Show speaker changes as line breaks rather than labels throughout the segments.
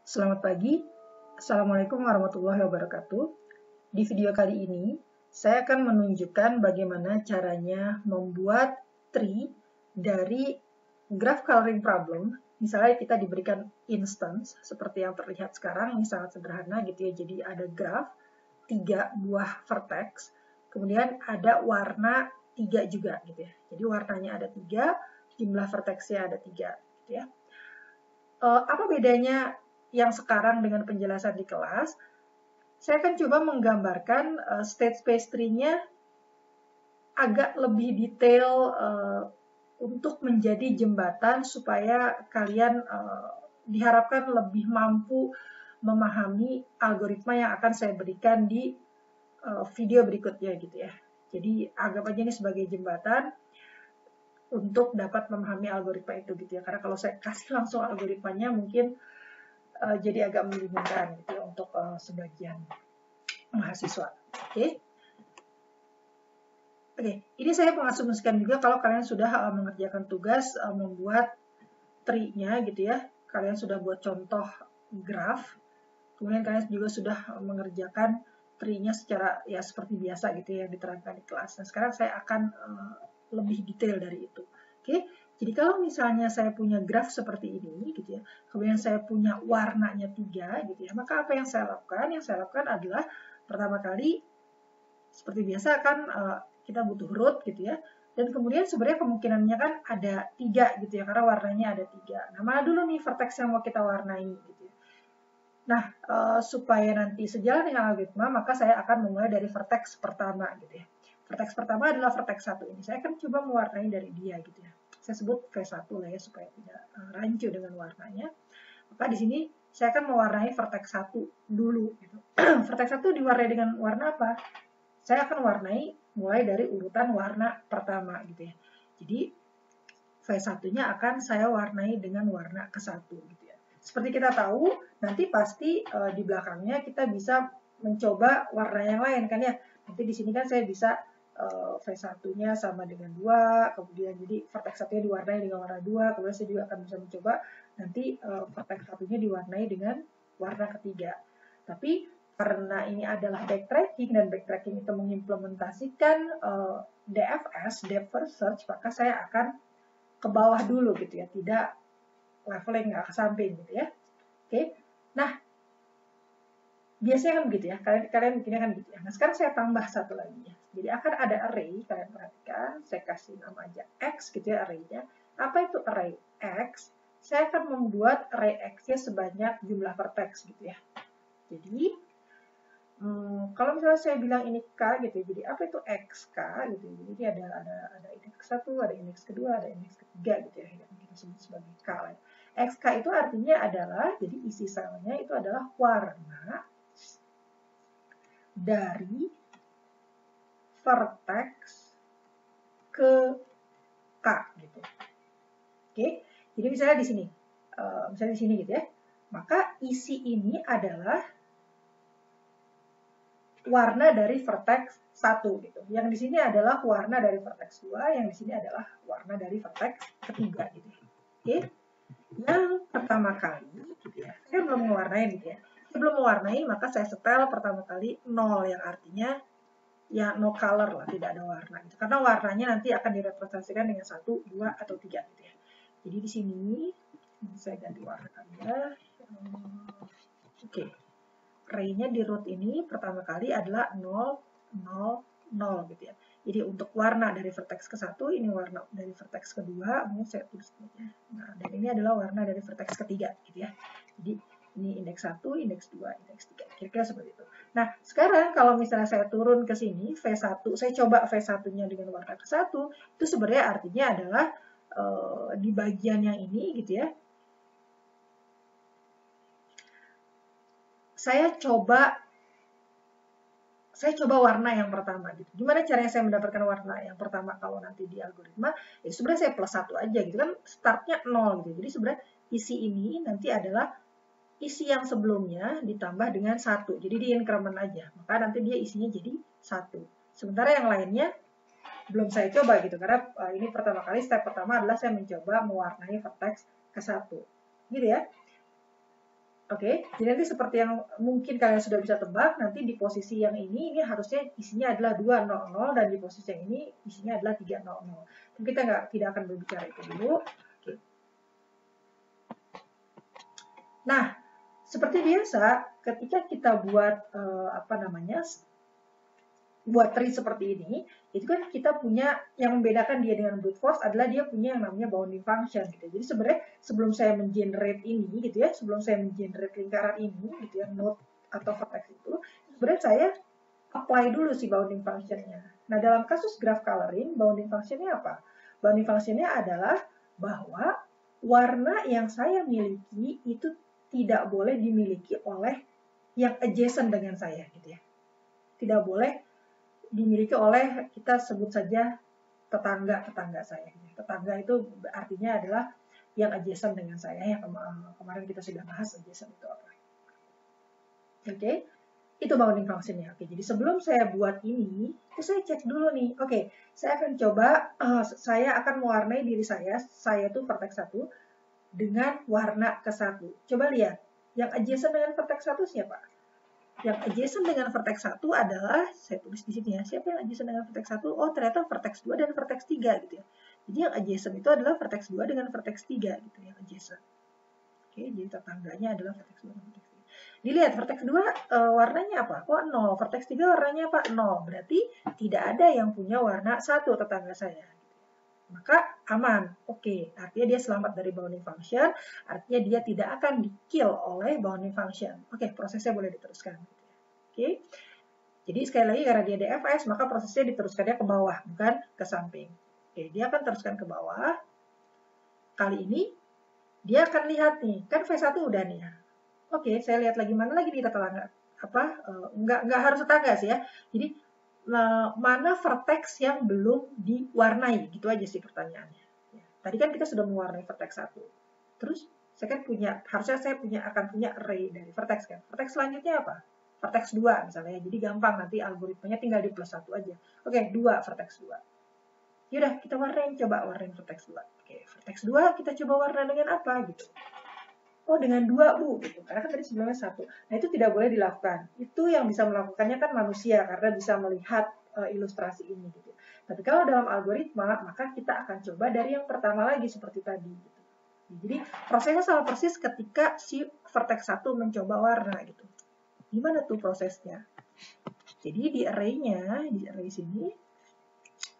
Selamat pagi, Assalamualaikum warahmatullahi wabarakatuh. Di video kali ini, saya akan menunjukkan bagaimana caranya membuat tree dari graph coloring problem. Misalnya kita diberikan instance, seperti yang terlihat sekarang, ini sangat sederhana gitu ya. Jadi ada graph, 3 buah vertex, kemudian ada warna 3 juga gitu ya. Jadi warnanya ada 3, jumlah vertexnya ada 3 gitu ya. Apa bedanya yang sekarang dengan penjelasan di kelas? Saya akan coba menggambarkan state space tree-nya agak lebih detail untuk menjadi jembatan supaya kalian diharapkan lebih mampu memahami algoritma yang akan saya berikan di video berikutnya gitu ya. Jadi anggap aja ini sebagai jembatan untuk dapat memahami algoritma itu gitu ya. Karena kalau saya kasih langsung algoritmanya mungkin jadi agak membingungkan gitu ya untuk sebagian mahasiswa. Oke. Ini saya mengasumsikan juga kalau kalian sudah mengerjakan tugas membuat tree-nya gitu ya. Kalian sudah buat contoh graph. Kemudian kalian juga sudah mengerjakan tree-nya secara ya seperti biasa gitu ya yang diterangkan di kelas. Nah, sekarang saya akan lebih detail dari itu. Oke. Jadi kalau misalnya saya punya graph seperti ini gitu ya, kemudian saya punya warnanya 3 gitu ya, maka apa yang saya lakukan? Yang saya lakukan adalah pertama kali seperti biasa kan kita butuh root gitu ya, dan kemudian sebenarnya kemungkinannya kan ada 3 gitu ya, karena warnanya ada 3. Nah, mana dulu nih vertex yang mau kita warnai gitu ya. Nah, supaya nanti sejalan dengan algoritma, maka saya akan memulai dari vertex pertama gitu ya. Vertex pertama adalah vertex 1 ini. Saya akan coba mewarnai dari dia gitu ya. Saya sebut V1 lah ya supaya tidak rancu dengan warnanya. Maka di sini saya akan mewarnai vertex 1 dulu gitu. Vertex 1 diwarnai dengan warna apa? Saya akan warnai mulai dari urutan warna pertama gitu ya. Jadi V1-nya akan saya warnai dengan warna ke-1 gitu ya. Seperti kita tahu, nanti pasti di belakangnya kita bisa mencoba warna yang lain kan ya. Nanti di sini kan saya bisa V1-nya sama dengan 2, kemudian jadi vertex 1-nya diwarnai dengan warna 2, kemudian saya juga akan bisa mencoba nanti vertex 1-nya diwarnai dengan warna ketiga. Tapi karena ini adalah backtracking dan backtracking itu mengimplementasikan DFS, Depth First Search, maka saya akan ke bawah dulu gitu ya, tidak leveling nggak ke samping gitu ya. Oke, nah biasanya kan begitu ya, kalian bikinnya kan gitu ya. Nah sekarang saya tambah satu lagi ya. Jadi akan ada array, kalian perhatikan, saya kasih nama aja X gitu ya array-nya. Apa itu array X? Saya akan membuat array X-nya sebanyak jumlah vertex gitu ya. Jadi kalau misalnya saya bilang ini K gitu ya, jadi apa itu XK gitu ya. Jadi ada indeks 1, ada indeks kedua, ada indeks ketiga gitu ya, yang kita sebut sebagai K. XK itu artinya adalah, jadi isi selnya itu adalah warna dari vertex ke K gitu. Oke, jadi misalnya di sini, gitu ya. Maka isi ini adalah warna dari vertex 1 gitu. Yang di sini adalah warna dari vertex 2, yang di sini adalah warna dari vertex ketiga gitu. Oke. Yang pertama kali gitu ya. Saya belum mewarnai gitu ya. Sebelum mewarnai maka saya setel pertama kali 0 yang artinya ya no color lah, tidak ada warna gitu. Karena warnanya nanti akan direpresentasikan dengan 1, 2 atau 3 gitu ya. Jadi di sini saya ganti warnanya. Oke. Array-nya di root ini pertama kali adalah 0, 0, 0 gitu ya. Jadi untuk warna dari vertex ke-1, ini warna dari vertex kedua, ini saya tulis ya. Nah, dan ini adalah warna dari vertex ketiga gitu ya. Jadi ini indeks 1, indeks 2, indeks 3. Kira-kira seperti itu. Nah, sekarang kalau misalnya saya turun ke sini, V1, saya coba V1-nya dengan warna ke-1, itu sebenarnya artinya adalah di bagian yang ini gitu ya, saya coba warna yang pertama gitu. Gimana caranya saya mendapatkan warna yang pertama kalau nanti di algoritma? Ya sebenarnya saya plus 1 aja gitu kan, startnya 0 gitu. Jadi sebenarnya isi ini nanti adalah isi yang sebelumnya ditambah dengan 1. Jadi di increment aja. Maka nanti dia isinya jadi 1. Sementara yang lainnya belum saya coba gitu. Karena ini pertama kali, step pertama adalah saya mencoba mewarnai vertex ke 1. Gitu ya. Oke, jadi nanti seperti yang mungkin kalian sudah bisa tebak, nanti di posisi yang ini harusnya isinya adalah 200 dan di posisi yang ini isinya adalah 300. Tapi kita tidak akan berbicara itu dulu. Oke. Nah, seperti biasa, ketika kita buat buat tree seperti ini, itu kan kita punya yang membedakan dia dengan brute force adalah dia punya yang namanya bounding function gitu. Jadi sebenarnya sebelum saya mengenerate ini gitu ya, sebelum saya mengenerate lingkaran ini gitu ya, node atau vertex itu, sebenarnya saya apply dulu si bounding functionnya. Nah, dalam kasus graph coloring, bounding functionnya apa? Bounding functionnya adalah bahwa warna yang saya miliki itu tidak boleh dimiliki oleh yang adjacent dengan saya gitu ya. Tidak boleh dimiliki oleh, kita sebut saja tetangga saya. Tetangga itu artinya adalah yang adjacent dengan saya, yang kemarin kita sudah bahas adjacent itu apa. Oke, itu bounding functionnya. Oke, jadi sebelum saya buat ini, saya cek dulu nih. Oke, saya akan coba, saya akan mewarnai diri saya itu vertex 1 dengan warna ke-1. Coba lihat, yang adjacent dengan vertex 1 siapa? Yang adjacent dengan vertex 1 adalah, saya tulis di sini ya, siapa yang adjacent dengan vertex 1? Oh, ternyata vertex 2 dan vertex 3 gitu ya. Jadi yang adjacent itu adalah vertex 2 dengan vertex 3 gitu ya, adjacent. Oke, jadi tetangganya adalah vertex 2 dan vertex 3. Dilihat vertex 2 warnanya apa? Oh, 0. Vertex 3 warnanya apa? 0. Berarti tidak ada yang punya warna 1 tetangga saya. Maka aman. Oke, artinya dia selamat dari bounding function, artinya dia tidak akan di-kill oleh bounding function. Oke, prosesnya boleh diteruskan. Oke, jadi sekali lagi karena dia DFS, maka prosesnya diteruskannya ke bawah, bukan ke samping. Oke, dia akan teruskan ke bawah. Kali ini, dia akan lihat nih, kan V1 udah nih ya. Oke, saya lihat lagi, mana lagi di tetangga? Nggak harus tetangga sih ya. Jadi, mana vertex yang belum diwarnai, gitu aja sih pertanyaannya. Tadi kan kita sudah mewarnai vertex 1. Terus saya kan harusnya saya akan punya array dari vertex kan. Vertex selanjutnya apa? Vertex 2 misalnya. Jadi gampang nanti algoritmanya tinggal di plus 1 aja. Oke, 2 vertex 2. Yaudah, kita coba warnain vertex 2. Oke, vertex 2 kita coba warna dengan apa gitu. Oh, dengan 2, Bu, gitu. Karena kan tadi sebelumnya 1. Nah, itu tidak boleh dilakukan. Itu yang bisa melakukannya kan manusia, karena bisa melihat ilustrasi ini, gitu. Tapi kalau dalam algoritma, maka kita akan coba dari yang pertama lagi, seperti tadi. Gitu. Jadi, prosesnya sama persis ketika si vertex 1 mencoba warna, gitu. Gimana tuh prosesnya? Jadi, di array sini,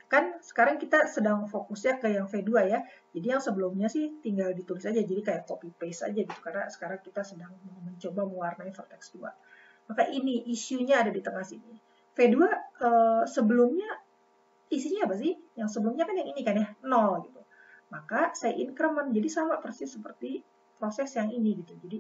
kan sekarang kita sedang fokusnya ke yang V2 ya. Jadi yang sebelumnya sih tinggal ditulis aja, jadi kayak copy paste aja gitu, karena sekarang kita sedang mencoba mewarnai vertex 2. Maka ini isunya ada di tengah sini. V2 sebelumnya isinya apa sih? Yang sebelumnya kan yang ini kan ya, 0 gitu. Maka saya increment, jadi sama persis seperti proses yang ini gitu. Jadi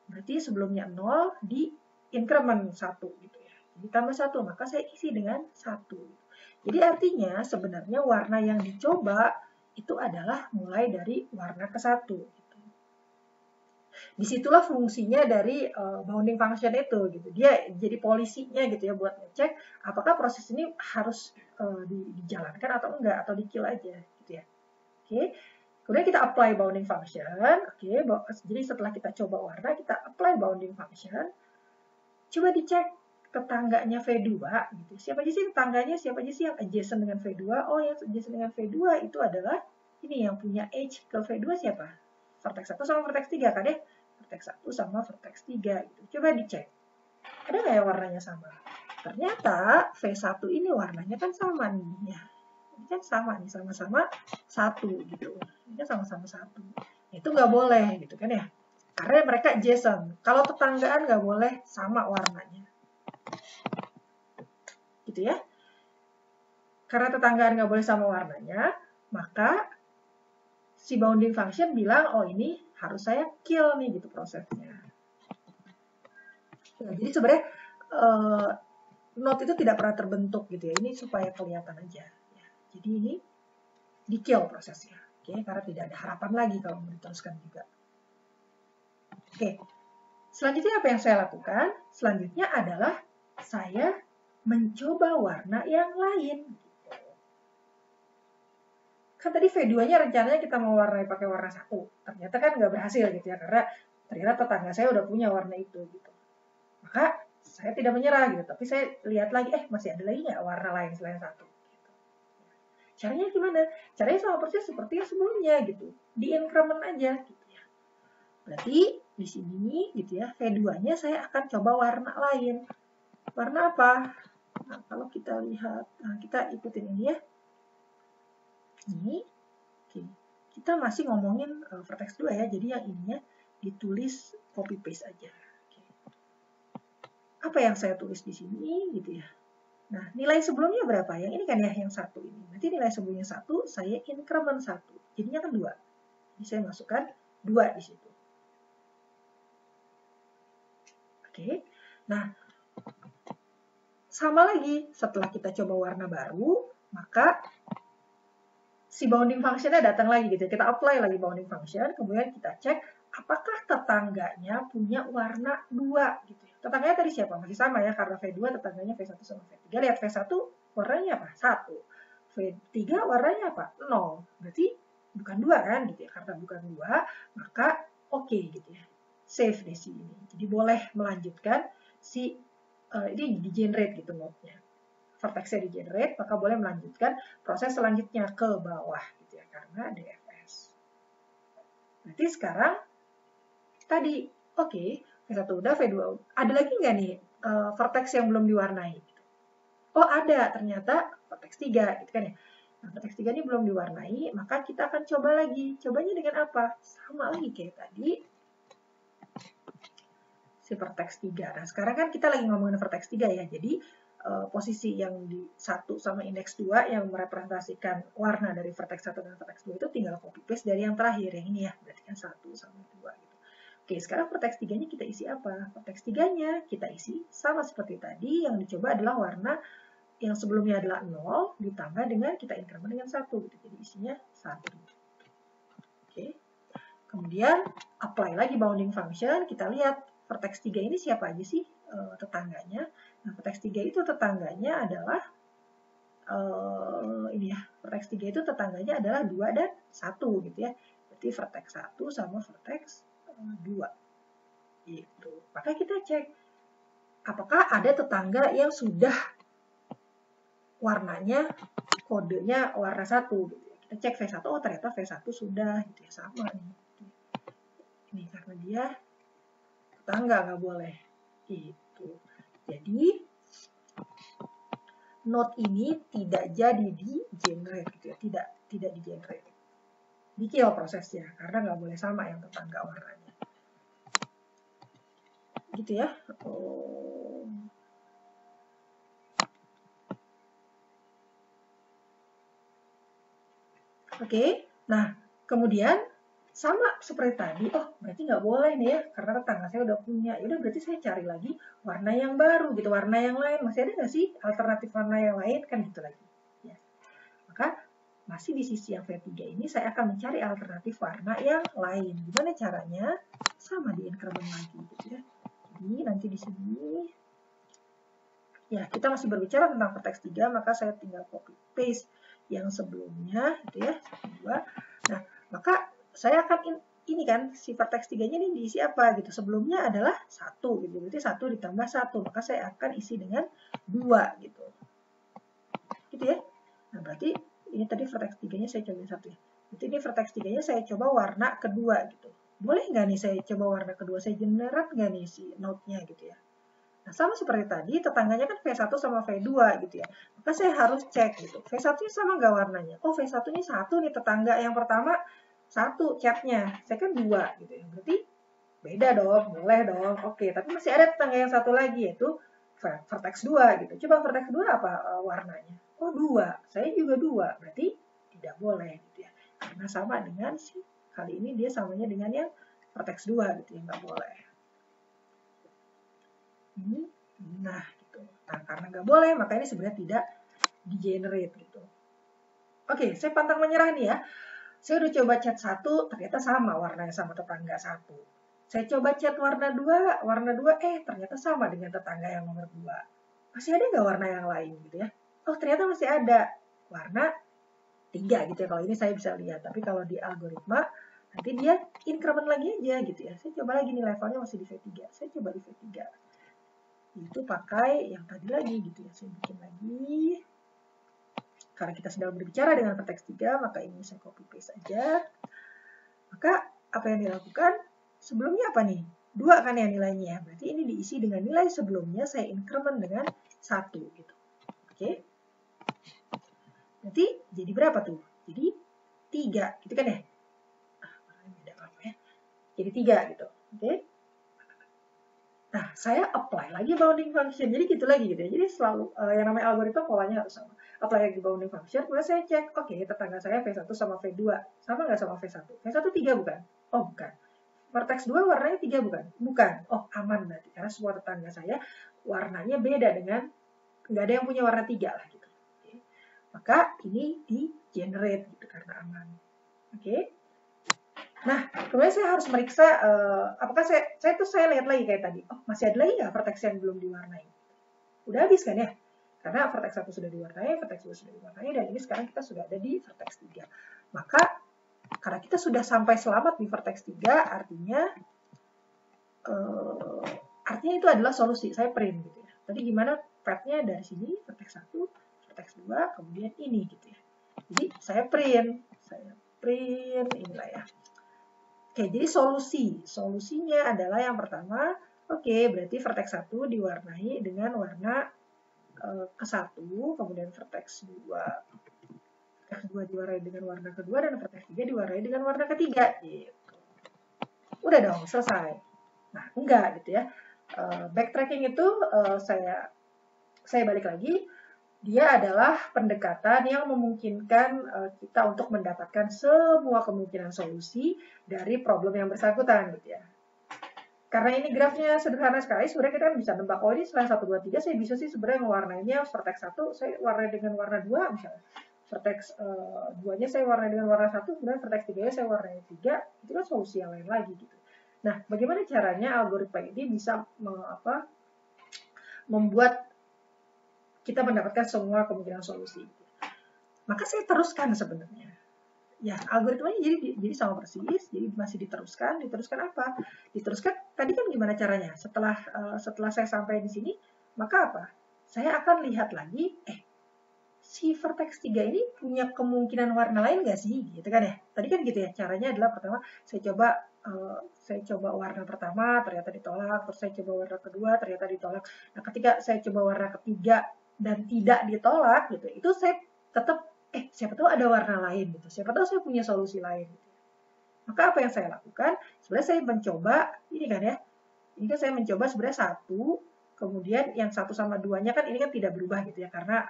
berarti sebelumnya 0 di increment 1 gitu ya. Jadi tambah 1, maka saya isi dengan 1 gitu. Jadi artinya sebenarnya warna yang dicoba itu adalah mulai dari warna ke-1. Gitu. Disitulah fungsinya dari bounding function itu. Gitu. Dia jadi polisinya gitu ya buat ngecek apakah proses ini harus dijalankan atau enggak, atau di-kill aja. Gitu ya. Oke. Kemudian kita apply bounding function. Oke. Jadi setelah kita coba warna, kita apply bounding function. Coba dicek tetangganya V2 gitu. Siapa aja sih tetangganya, siapa aja sih yang adjacent dengan V2? Oh, yang adjacent dengan V2 itu adalah ini yang punya edge ke V2 siapa? Vertex 1 sama vertex 3 kan ya? Vertex 1 sama vertex 3 gitu. Coba dicek. Ada nggak yang warnanya sama? Ternyata V1 ini warnanya kan sama nih ya. Ini kan sama nih, sama-sama 1 gitu. Ini kan sama-sama 1. Itu nggak boleh gitu kan ya. Karena mereka adjacent. Kalau tetanggaan nggak boleh sama warnanya. Gitu ya. Karena tetanggaan nggak boleh sama warnanya, maka si bounding function bilang, oh ini harus saya kill nih gitu prosesnya. Nah, jadi sebenarnya node itu tidak pernah terbentuk gitu ya. Ini supaya kelihatan aja. Ya. Jadi ini di kill prosesnya. Oke, karena tidak ada harapan lagi kalau mau diteruskan juga. Oke. Selanjutnya apa yang saya lakukan? Selanjutnya adalah saya mencoba warna yang lain. Kan tadi V2-nya rencananya kita mau warnai pakai warna 1. Ternyata kan nggak berhasil gitu ya, karena ternyata tetangga saya udah punya warna itu gitu. Maka saya tidak menyerah gitu, tapi saya lihat lagi, masih ada lagi nggak warna lain selain satu? Gitu. Caranya gimana? Caranya sama persis seperti yang sebelumnya gitu, di increment aja gitu ya. Berarti di sini gitu ya, V2-nya saya akan coba warna lain. Warna apa? Nah, kalau kita lihat, kita ikutin ini ya. Ini, oke. Kita masih ngomongin vertex 2 ya, jadi yang ininya ditulis copy paste aja. Oke. Apa yang saya tulis di sini gitu ya. Nah, nilai sebelumnya berapa? Yang ini kan ya, yang 1 ini. Nanti nilai sebelumnya 1, saya increment 1. Jadinya kan 2. Jadi saya masukkan 2 di situ. Oke. Nah, sama lagi, setelah kita coba warna baru, maka si bounding function-nya datang lagi gitu. Kita apply lagi bounding function, kemudian kita cek apakah tetangganya punya warna 2 gitu. Tetangganya tadi siapa? Masih sama ya, karena V2 tetangganya V1 sama V3. Lihat V1 warnanya apa? 1. V3 warnanya apa? 0. Berarti bukan 2 kan gitu ya. Karena bukan 2, maka oke gitu ya. Save di sini. Jadi boleh melanjutkan si ini di generate gitu node-nya. Vertex-nya di generate, maka boleh melanjutkan proses selanjutnya ke bawah gitu ya, karena DFS. Berarti sekarang tadi oke, V1 udah, V2 udah. Ada lagi nggak nih vertex yang belum diwarnai? Oh ada, ternyata vertex 3 gitu kan ya. Nah, vertex 3 ini belum diwarnai, maka kita akan coba lagi. Cobanya dengan apa? Sama lagi kayak tadi. Si vertex 3. Nah, sekarang kan kita lagi ngomongin vertex 3 ya. Jadi, posisi yang di 1 sama indeks 2 yang merepresentasikan warna dari vertex 1 dan vertex 2 itu tinggal copy paste dari yang terakhir, yang ini ya. Berarti kan 1 sama 2 gitu. Oke, sekarang vertex 3-nya kita isi apa? Vertex 3-nya kita isi sama seperti tadi, yang dicoba adalah warna yang sebelumnya adalah 0, ditambah dengan kita increment dengan 1. Gitu. Jadi isinya 1. Oke. Kemudian, apply lagi bounding function, kita lihat vertex 3 ini siapa aja sih tetangganya. Nah, vertex 3 itu tetangganya adalah ini ya, vertex 3 itu tetangganya adalah 2 dan 1 gitu ya. Berarti vertex 1 sama vertex 2. Gitu. Maka kita cek apakah ada tetangga yang sudah warnanya kodenya warna 1 gitu ya. Kita cek V1, oh ternyata V1 sudah gitu ya, sama nih. Ini karena dia tetangga nggak boleh gitu. Jadi node ini tidak jadi di generate gitu ya, tidak di generate. Di kill prosesnya karena nggak boleh sama yang tetangga warnanya. Gitu ya. Oke. Nah, kemudian sama seperti tadi, oh berarti nggak boleh nih ya, karena tetangga saya udah punya. Yaudah berarti saya cari lagi warna yang baru gitu, warna yang lain. Masih ada nggak sih alternatif warna yang lain? Kan gitu lagi. Ya. Maka masih di sisi yang V3 ini saya akan mencari alternatif warna yang lain. Gimana caranya? Sama di increment lagi gitu ya. Jadi nanti di sini, ya kita masih berbicara tentang vertex 3, maka saya tinggal copy paste yang sebelumnya gitu ya, 2. Nah, maka saya akan ini kan si vertex 3-nya ini diisi apa gitu. Sebelumnya adalah 1 gitu. Berarti 1 ditambah 1, maka saya akan isi dengan 2 gitu. Gitu ya. Nah, berarti ini tadi vertex 3-nya saya coba 1 ya. Berarti ini vertex 3-nya saya coba warna kedua gitu. Boleh nggak nih saya coba warna kedua? Saya generate nggak nih si node-nya gitu ya. Nah, sama seperti tadi, tetangganya kan V1 sama V2 gitu ya. Maka saya harus cek gitu. V1-nya sama nggak warnanya? Oh, V1-nya 1 nih, tetangga yang pertama 1 catnya. Saya kan 2 gitu ya. Berarti beda dong, boleh dong. Oke, tapi masih ada tetangga yang satu lagi, yaitu vertex 2 gitu. Coba vertex 2 apa warnanya? Oh, 2. Saya juga 2. Berarti tidak boleh gitu ya. Karena sama dengan si, kali ini dia samanya dengan yang vertex 2 gitu ya, nggak boleh. Nah, gitu. Nah, karena nggak boleh, maka ini sebenarnya tidak di-generate gitu. Oke, saya pantang menyerah nih ya. Saya udah coba cat 1, ternyata sama warnanya sama tetangga 1. Saya coba cat warna 2, ternyata sama dengan tetangga yang nomor 2. Masih ada nggak warna yang lain gitu ya? Oh, ternyata masih ada warna 3 gitu ya. Kalau ini saya bisa lihat, tapi kalau di algoritma Nanti dia increment lagi aja gitu ya. Saya coba lagi nih, levelnya masih di V3. Saya coba di V3. Itu pakai yang tadi lagi gitu ya. Saya bikin lagi. Karena kita sedang berbicara dengan vertex 3, maka ini saya copy paste aja. Maka apa yang dilakukan? Sebelumnya apa nih? 2 kan ya nilainya. Berarti ini diisi dengan nilai sebelumnya, saya increment dengan 1 gitu. Oke. Nanti jadi berapa tuh? Jadi 3 gitu kan ya? Beda apa ya? Jadi 3 gitu. Oke. Nah, saya apply lagi bounding function. Jadi gitu lagi gitu ya. Jadi selalu yang namanya algoritma polanya harus sama. Apply lagi bounding function, kemudian saya cek, oke, tetangga saya V1 sama V2. Sama nggak sama V1? V1 3 bukan? Oh, bukan. Vertex 2 warnanya 3 bukan? Bukan. Oh, aman berarti. Karena semua tetangga saya warnanya beda dengan, nggak ada yang punya warna 3 lah gitu. Oke. Maka ini di generate gitu karena aman. Oke. Nah, kemudian saya harus meriksa, apakah saya lihat lagi kayak tadi. Oh, masih ada lagi nggak vertex yang belum diwarnai? Udah habis kan ya? Karena vertex 1 sudah diwarnai, vertex 2 sudah diwarnai, dan ini sekarang kita sudah ada di vertex 3. Maka, karena kita sudah sampai selamat di vertex 3, artinya itu adalah solusi. Saya print gitu ya. Tadi gimana path-nya dari sini, vertex 1, vertex 2, kemudian ini gitu ya. Jadi saya print inilah ya. Oke, jadi solusinya adalah yang pertama, oke, berarti vertex 1 diwarnai dengan warna ke-1, kemudian vertex 2 diwarnai dengan warna kedua, dan vertex 3 diwarnai dengan warna ketiga gitu. Udah dong, selesai. Nah, enggak gitu ya. Backtracking itu saya balik lagi, dia adalah pendekatan yang memungkinkan kita untuk mendapatkan semua kemungkinan solusi dari problem yang bersangkutan gitu ya. Karena ini grafnya sederhana sekali, sebenarnya kita kan bisa nebak, oh ini selain 1, 2, 3, saya bisa sih sebenarnya mewarnainya vertex 1, saya warnai dengan warna 2 misalnya. Vertex 2-nya saya warnai dengan warna 1, kemudian vertex 3-nya saya warnai 3, itu kan solusi yang lain lagi gitu. Nah, bagaimana caranya algoritma ini bisa membuat kita mendapatkan semua kemungkinan solusi. Maka saya teruskan sebenarnya. Ya, algoritmanya jadi sama persis, jadi masih diteruskan apa? Diteruskan tadi kan gimana caranya? Setelah saya sampai di sini, maka apa? Saya akan lihat lagi, si vertex 3 ini punya kemungkinan warna lain nggak sih? Gitu kan ya. Tadi kan gitu ya, caranya adalah pertama saya coba warna pertama ternyata ditolak, terus saya coba warna kedua ternyata ditolak. Nah, ketika saya coba warna ketiga dan tidak ditolak gitu, itu saya tetap siapa tahu ada warna lain gitu, siapa tahu saya punya solusi lain gitu. Maka apa yang saya lakukan, sebenarnya saya mencoba ini kan ya, ini kan saya mencoba sebenarnya 1, kemudian yang 1 sama 2-nya kan ini kan tidak berubah gitu ya, karena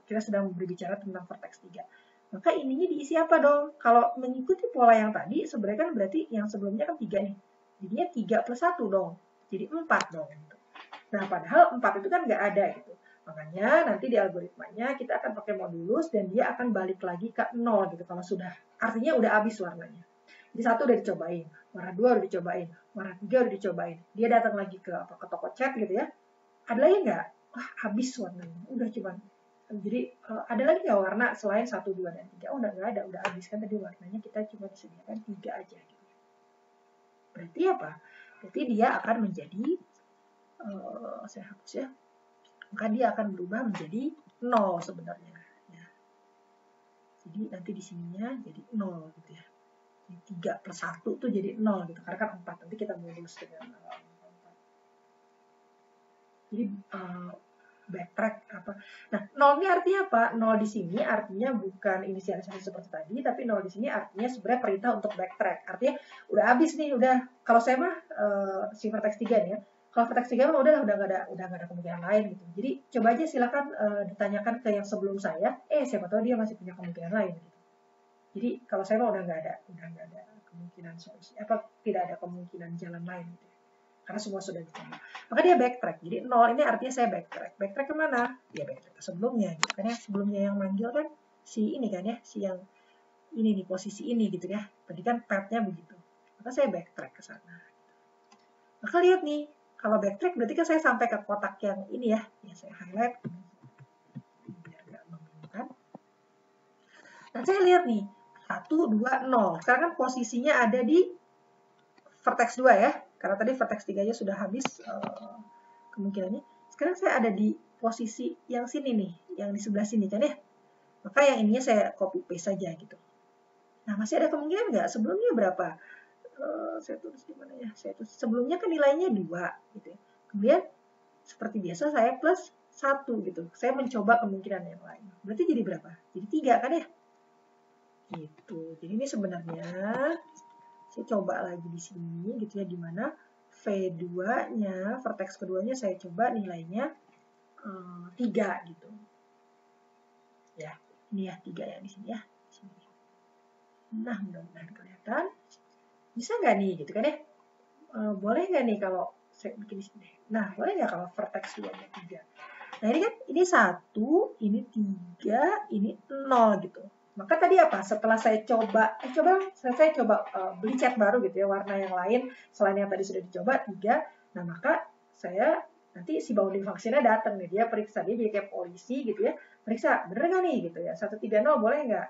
kita sedang berbicara tentang vertex 3. Maka ininya diisi apa dong? Kalau mengikuti pola yang tadi, sebenarnya kan berarti yang sebelumnya kan 3 nih, jadinya 3 plus 1 dong, jadi 4 dong gitu. Nah, padahal 4 itu kan nggak ada gitu. Makanya nanti di algoritmanya kita akan pakai modulus dan dia akan balik lagi ke 0 gitu kalau sudah, artinya udah habis warnanya. Jadi 1 udah dicobain, warna 2 udah dicobain, warna 3 udah dicobain. Dia datang lagi ke toko cat gitu ya. Ada lagi nggak? Wah, habis warnanya. Udah cuman. Jadi ada lagi nggak warna selain 1, 2, dan 3? Oh, nggak ada, udah habis kan tadi warnanya, kita cuma disediakan 3 aja. Gitu. Berarti apa? Berarti dia akan menjadi, saya hapus ya, maka dia akan berubah menjadi 0 sebenarnya. Ya. Jadi nanti di sininya jadi 0 gitu ya. 3 plus 1 tuh jadi 0 gitu. Karena kan 4. Nanti kita modulus dengan 4. Jadi backtrack apa. Nah, 0 ini artinya apa? 0 di sini artinya bukan inisialisasi seperti tadi, tapi 0 di sini artinya sebenarnya perintah untuk backtrack. Artinya udah habis nih, udah. Kalau saya mah si vertex 3 nih ya. Kalau vertex 3 mah udah nggak ada kemungkinan lain gitu. Jadi coba aja silakan ditanyakan ke yang sebelum saya, siapa tahu dia masih punya kemungkinan lain gitu. Jadi kalau saya mah udah nggak ada kemungkinan solusi. Tidak ada kemungkinan jalan lain gitu. Karena semua sudah dicoba. Maka dia backtrack. Jadi 0 ini artinya saya backtrack. Backtrack kemana? Ya backtrack ke sebelumnya. Gitu. Karena sebelumnya yang manggil kan si ini kan ya, si yang ini di posisi ini gitu ya. Tadi kan path-nya begitu. Maka saya backtrack ke sana. Maka lihat nih, kalau backtrack berarti kan saya sampai ke kotak yang ini ya. Ya saya highlight. Biar nggak membingungkan. Dan saya lihat nih, 1, 1, 2, 0. Sekarang kan posisinya ada di vertex 2 ya. Karena tadi vertex 3-nya sudah habis kemungkinannya. Sekarang saya ada di posisi yang sini nih, yang di sebelah sini kan ya. Maka yang ininya saya copy paste saja gitu. Nah, masih ada kemungkinan nggak? Sebelumnya berapa? Saya tulis di mana ya? Saya tulis sebelumnya kan nilainya 2 gitu ya. Kemudian seperti biasa saya plus 1 gitu. Saya mencoba kemungkinan yang lain. Berarti jadi berapa? Jadi 3 kan ya? Gitu. Jadi ini sebenarnya saya coba lagi di sini gitu ya, di mana V2-nya, vertex keduanya saya coba nilainya 3 gitu. Ya, ini ya 3 ya di sini ya. Nah, mudah-mudahan kelihatan. Bisa nggak nih gitu kan ya? Boleh nggak nih kalau saya bikin di sini? Nah, boleh nggak kalau vertex 2-nya 3? Nah, ini kan ini 1, ini 3, ini 0 gitu. Maka tadi apa? Setelah saya coba beli cat baru gitu ya, warna yang lain selain yang tadi sudah dicoba 3. Nah, maka saya nanti si bounding function-nya datang nih, dia periksa, dia jadi kayak polisi gitu ya. Periksa, bener nggak nih gitu ya? 130 boleh nggak?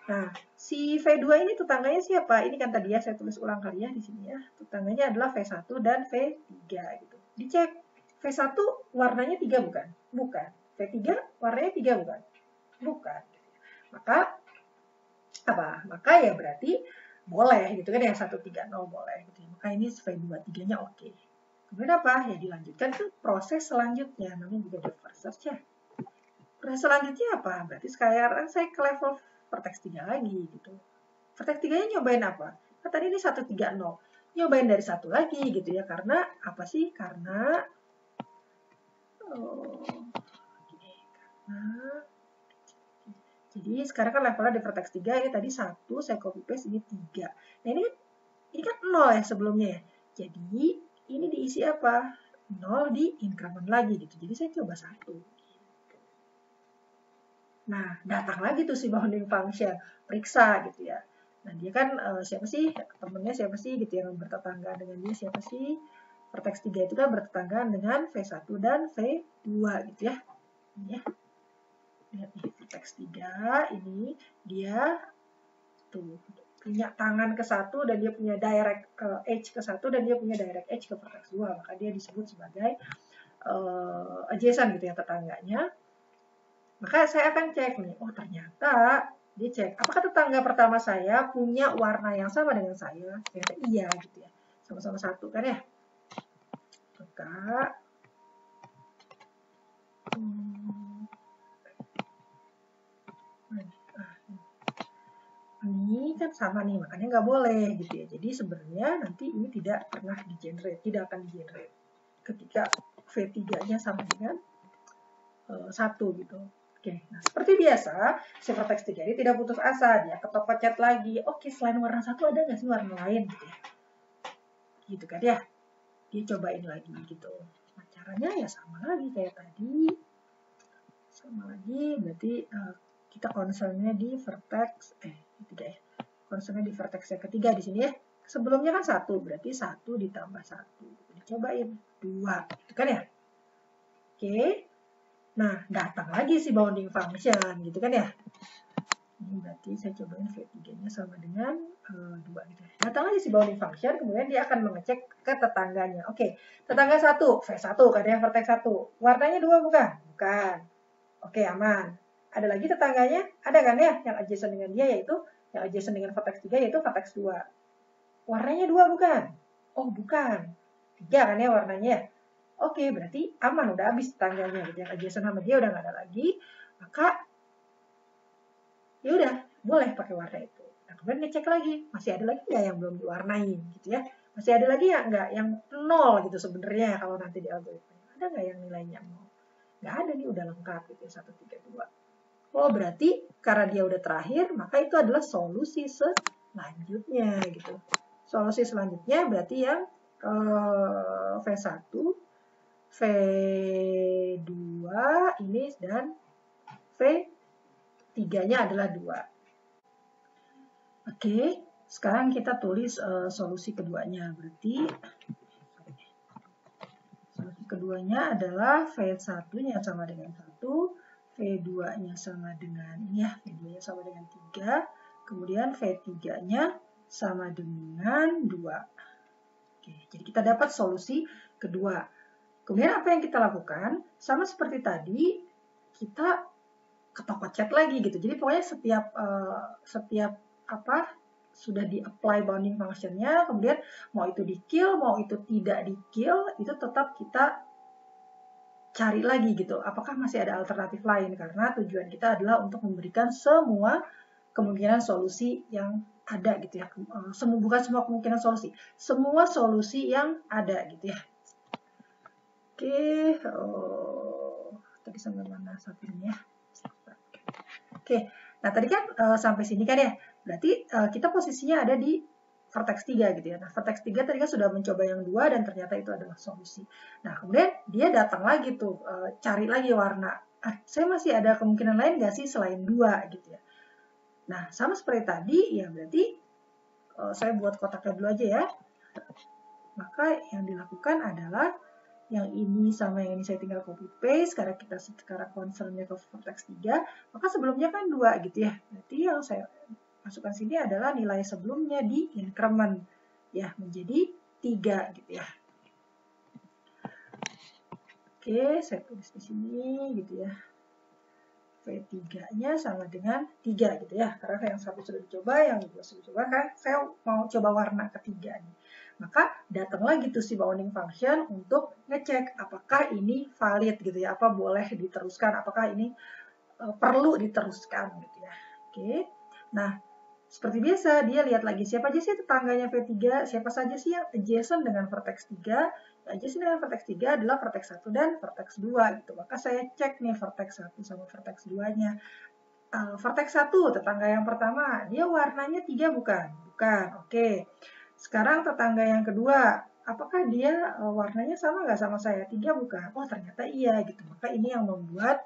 Nah, si V2 ini tetangganya siapa? Ini kan tadi ya saya tulis ulang kali ya di sini ya. Tetangganya adalah V1 dan V3 gitu. Dicek. V1 warnanya 3 bukan? Bukan. V3 warnanya 3 bukan? Bukan. Maka apa? Maka ya berarti boleh gitu kan, yang 130 boleh gitu. Maka ini V2 3-nya oke. Kemudian apa? Ya dilanjutkan ke proses selanjutnya. Namanya juga reverse search ya. Proses selanjutnya apa? Berarti sekarang saya ke level vertex 3 lagi gitu. Vertex 3-nya nyobain apa? Nah, tadi ini 130. Nyobain dari 1 lagi gitu ya. Karena apa sih? Karena jadi sekarang kan levelnya di vertex 3, ini tadi 1, saya copy paste, ini 3. Nah, ini kan 0 ya sebelumnya ya. Jadi ini diisi apa? 0 di increment lagi gitu. Jadi saya coba 1. Nah, datang lagi tuh si bounding function, periksa gitu ya. Nah, dia kan siapa sih? Temennya siapa sih gitu yang bertetangga dengan dia siapa sih? Vertex 3 itu kan bertetangga dengan V1 dan V2 gitu ya. Ini ya. Lihat nih, vertex 3 ini dia tuh punya tangan ke 1 dan dia punya direct edge ke 1 dan dia punya direct edge ke vertex 2. Maka dia disebut sebagai adjacent gitu ya, tetangganya. Maka saya akan cek nih, oh ternyata dia cek, apakah tetangga pertama saya punya warna yang sama dengan saya? Ternyata iya gitu ya, sama-sama 1 kan ya. Maka ini kan sama nih, makanya nggak boleh gitu ya. Jadi sebenarnya nanti ini tidak pernah di-generate, tidak akan di-generate ketika V3-nya sama dengan 1 gitu. Oke, nah seperti biasa, si vertex 3 ini tidak putus asa, dia ketok cat lagi. Oke, selain warna 1 ada nggak sih warna lain gitu ya? Gitu kan ya, dia cobain lagi gitu. Nah, caranya ya sama lagi kayak tadi. Sama lagi, berarti kita concernnya di vertex, tidak ya, concernnya di vertex yang ketiga di sini ya. Sebelumnya kan 1, berarti 1 ditambah 1. Dicobain 2, gitu kan ya? Oke. Nah, datang lagi si bounding function, gitu kan ya. Ini berarti saya cobain V3-nya sama dengan 2 gitu. Datang lagi si bounding function, kemudian dia akan mengecek ke tetangganya. Oke, tetangga 1, V1, katanya vertex 1. Warnanya 2 bukan? Bukan. Oke, aman. Ada lagi tetangganya? Ada kan ya, yang adjacent dengan dia, yaitu yang adjacent dengan vertex 3, yaitu vertex 2. Warnanya 2 bukan? Oh, bukan. 3 kan ya warnanya. Oke, berarti aman, udah habis tetangganya gitu. Yang adjacent sama dia udah nggak ada lagi, maka ya udah boleh pakai warna itu. Nah, kemudian ngecek lagi, masih ada lagi nggak yang belum diwarnai gitu ya? Masih ada lagi ya nggak yang 0 gitu sebenarnya kalau nanti di algoritma. Ada nggak yang nilainya 0? Nggak ada nih, udah lengkap gitu 1, 3, 2. Oh, berarti karena dia udah terakhir, maka itu adalah solusi selanjutnya gitu. Solusi selanjutnya berarti yang V1, V2 ini dan V3-nya adalah 2. Oke, sekarang kita tulis solusi keduanya. Berarti solusi keduanya adalah V1-nya sama dengan 1, V2-nya sama dengan ini ya, V2-nya sama dengan 3, kemudian V3-nya sama dengan 2. Oke, jadi kita dapat solusi kedua. Kemudian apa yang kita lakukan? Sama seperti tadi, kita ke toko chat lagi gitu. Jadi pokoknya setiap sudah di-apply bounding function-nya, kemudian mau itu di-kill, mau itu tidak di-kill, itu tetap kita cari lagi gitu. Apakah masih ada alternatif lain? Karena tujuan kita adalah untuk memberikan semua kemungkinan solusi yang ada gitu ya. Bukan semua kemungkinan solusi, semua solusi yang ada gitu ya. Oke, tadi sampai mana saat ini ya? Oke, nah tadi kan sampai sini kan ya, berarti kita posisinya ada di vertex 3 gitu ya. Nah, vertex 3 tadi kan sudah mencoba yang 2 dan ternyata itu adalah solusi. Nah, kemudian dia datang lagi tuh, cari lagi warna. Saya masih ada kemungkinan lain nggak sih selain 2 gitu ya. Nah, sama seperti tadi, ya berarti saya buat kotaknya dulu aja ya. Maka yang dilakukan adalah yang ini sama yang ini saya tinggal copy paste karena kita sekarang concernnya ke vertex 3, maka sebelumnya kan 2 gitu ya. Berarti yang saya masukkan sini adalah nilai sebelumnya di increment ya menjadi 3 gitu ya. Oke, saya tulis di sini gitu ya. V3-nya sama dengan 3 gitu ya. Karena yang satu sudah dicoba, yang dua sudah dicoba, kan saya mau coba warna ketiga nih. Maka datang lagi tuh si bounding function untuk ngecek apakah ini valid gitu ya, apa boleh diteruskan, apakah ini perlu diteruskan gitu ya. Oke. Nah, seperti biasa dia lihat lagi siapa aja sih tetangganya V3, siapa saja sih yang adjacent dengan vertex 3. Adjacent dengan vertex 3 adalah vertex 1 dan vertex 2 gitu. Maka saya cek nih vertex 1 sama vertex 2-nya. Vertex 1 tetangga yang pertama, dia warnanya 3 bukan? Bukan. Oke. Sekarang tetangga yang kedua, apakah dia warnanya sama nggak sama saya? 3 bukan? Oh, ternyata iya gitu. Maka ini yang membuat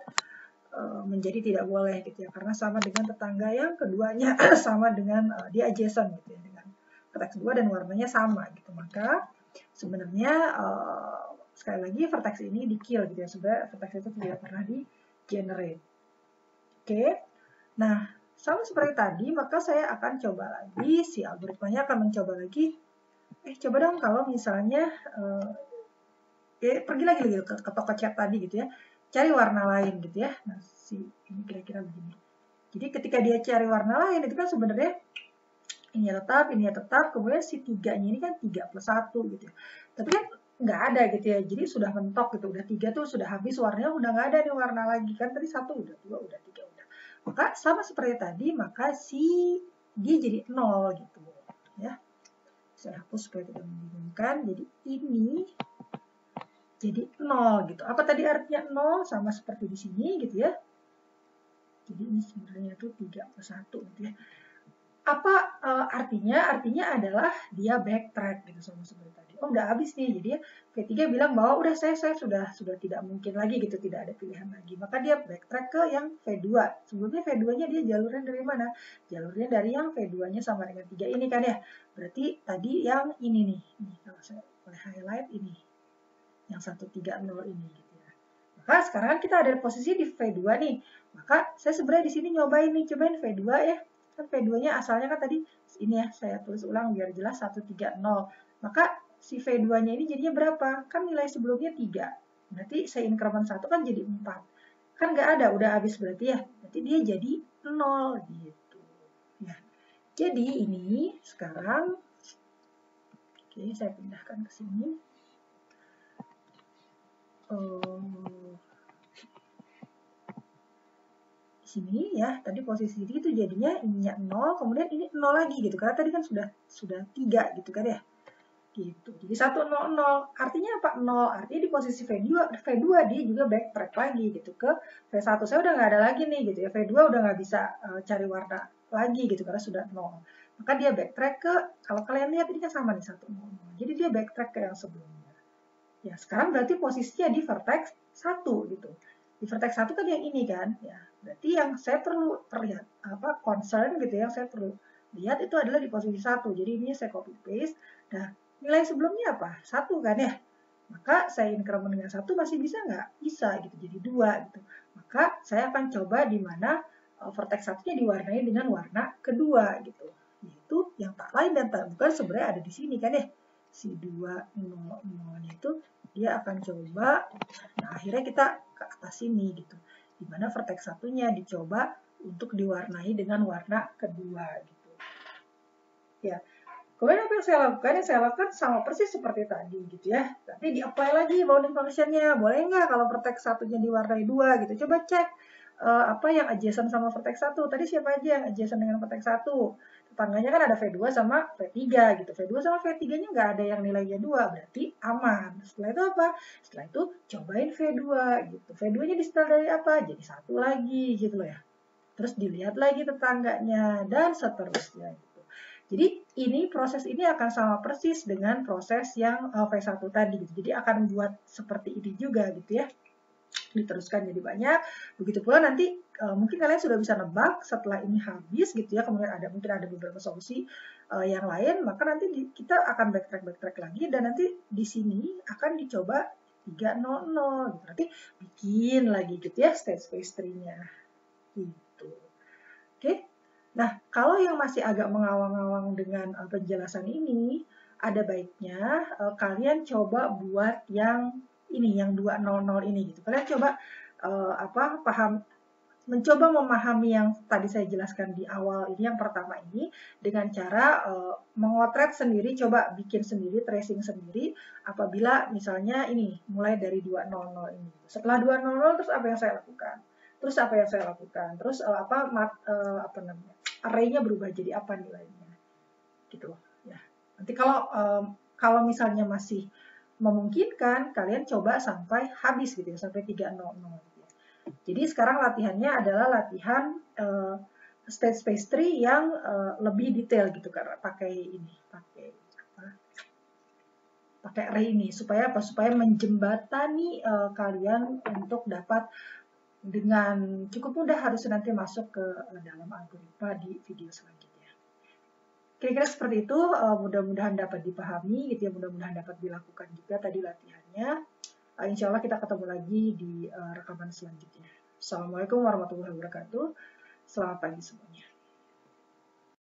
menjadi tidak boleh gitu ya, karena sama dengan tetangga yang keduanya sama dengan dia adjacent gitu ya, dengan vertex 2 dan warnanya sama gitu. Maka sebenarnya sekali lagi vertex ini di kill gitu ya, sebenarnya vertex itu tidak pernah di generate. Oke. Nah, sama seperti tadi, maka saya akan coba lagi, si algoritmanya akan mencoba lagi, coba dong kalau misalnya pergi lagi ke toko chat tadi gitu ya, cari warna lain gitu ya. Nah, ini kira-kira begini. Jadi ketika dia cari warna lain, itu kan sebenarnya ini ya tetap, kemudian si 3-nya ini kan 3 plus 1 gitu ya. Tapi kan nggak ada gitu ya, jadi sudah mentok gitu, udah 3 tuh sudah habis warnanya, udah nggak ada nih warna lagi, kan tadi 1 udah, 2 udah, 3 udah. Maka sama seperti tadi, maka dia jadi 0 gitu ya. Saya hapus supaya tidak membingungkan, jadi ini jadi 0 gitu. Apa tadi artinya 0? Sama seperti di sini gitu ya. Jadi ini sebenarnya tuh 3 plus 1 gitu ya. Apa artinya? Artinya adalah dia backtrack gitu sama seperti tadi. Oh, udah habis nih. Jadi V3 bilang bahwa udah saya sudah tidak mungkin lagi gitu, tidak ada pilihan lagi. Maka dia backtrack ke yang V2. Sebelumnya V2-nya dia jalurnya dari mana? Jalurnya dari yang V2-nya sama dengan 3 ini kan ya. Berarti tadi yang ini nih. Nih kalau saya boleh highlight ini. Yang 130 ini gitu ya. Maka sekarang kita ada posisi di V2 nih. Maka saya sebenarnya di sini cobain V2 ya. Kan V2-nya asalnya kan tadi ini ya, saya tulis ulang biar jelas 130. Maka si V2-nya ini jadinya berapa? Kan nilai sebelumnya 3. Berarti saya increment 1 kan jadi 4. Kan nggak ada, udah habis berarti ya. Berarti dia jadi 0 gitu. Ya. Jadi ini sekarang oke, saya pindahkan ke sini. Di sini ya, tadi posisi itu jadinya ininya 0, kemudian ini 0 lagi gitu, karena tadi kan sudah 3 gitu kan ya, gitu. Jadi 1, 0, 0, artinya apa? 0, artinya di posisi V2 dia juga backtrack lagi gitu ke V1, saya udah nggak ada lagi nih gitu ya, V2 udah nggak bisa cari warna lagi gitu, karena sudah 0. Maka dia backtrack ke, kalau kalian lihat ini kan sama nih 1, 0, 0. Jadi dia backtrack ke yang sebelumnya. Ya, sekarang berarti posisinya di vertex 1 gitu. Di vertex 1 kan yang ini kan, ya. Berarti yang saya perlu terlihat concern gitu, yang saya perlu lihat itu adalah di posisi 1. Jadi ini saya copy paste. Nah, nilai sebelumnya apa? 1 kan ya. Maka saya increment dengan 1 masih bisa nggak? Bisa gitu. Jadi 2 gitu. Maka saya akan coba di mana vertex satunya diwarnai dengan warna kedua gitu. Yaitu yang tak lain dan tak bukan sebenarnya ada di sini kan ya. Si 200-nya itu dia akan coba, nah akhirnya kita ke atas sini gitu. Dimana vertex satunya dicoba untuk diwarnai dengan warna kedua gitu. Ya. Kemudian apa yang saya lakukan? Yang saya lakukan sama persis seperti tadi gitu ya. Nanti di-apply lagi bounding function-nya. Boleh nggak kalau vertex satunya diwarnai 2 gitu. Coba cek apa yang adjacent sama vertex 1. Tadi siapa aja yang adjacent dengan vertex 1? Tetangganya kan ada V2 sama V3 gitu. V2 sama V3-nya nggak ada yang nilainya 2, berarti aman. Setelah itu apa? Setelah itu cobain V2 gitu. V2-nya di setel dari apa? Jadi 1 lagi gitu loh ya. Terus dilihat lagi tetangganya dan seterusnya. Jadi proses ini akan sama persis dengan proses yang V1 tadi. Gitu. Jadi akan buat seperti ini juga gitu ya. Diteruskan jadi banyak. Begitu pula nanti mungkin kalian sudah bisa nebak setelah ini habis gitu ya. Kemudian mungkin ada beberapa solusi yang lain. Maka nanti kita akan backtrack lagi dan nanti di sini akan dicoba 300 gitu. Nanti bikin lagi gitu ya state space tree-nya. Gitu. Oke. Nah, kalau yang masih agak mengawang-awang dengan penjelasan ini, ada baiknya kalian coba buat yang ini, yang 200 ini gitu. Kalian coba mencoba memahami yang tadi saya jelaskan di awal ini, yang pertama ini, dengan cara mengotret sendiri, coba bikin sendiri, tracing sendiri, apabila misalnya ini, mulai dari 200 ini. Setelah 200, terus apa yang saya lakukan? Terus apa yang saya lakukan? Terus array-nya berubah jadi apa nilainya? Gitu ya. Nanti kalau misalnya masih memungkinkan, kalian coba sampai habis gitu ya, sampai 300 gitu ya. Jadi sekarang latihannya adalah latihan state space tree yang lebih detail gitu karena pakai array ini supaya menjembatani kalian untuk dapat dengan cukup mudah harusnya nanti masuk ke dalam algoritma di video selanjutnya. Kira-kira seperti itu, mudah-mudahan dapat dipahami gitu ya, mudah-mudahan dapat dilakukan juga tadi latihannya. Insya Allah kita ketemu lagi di rekaman selanjutnya. Assalamualaikum warahmatullahi wabarakatuh. Selamat pagi semuanya.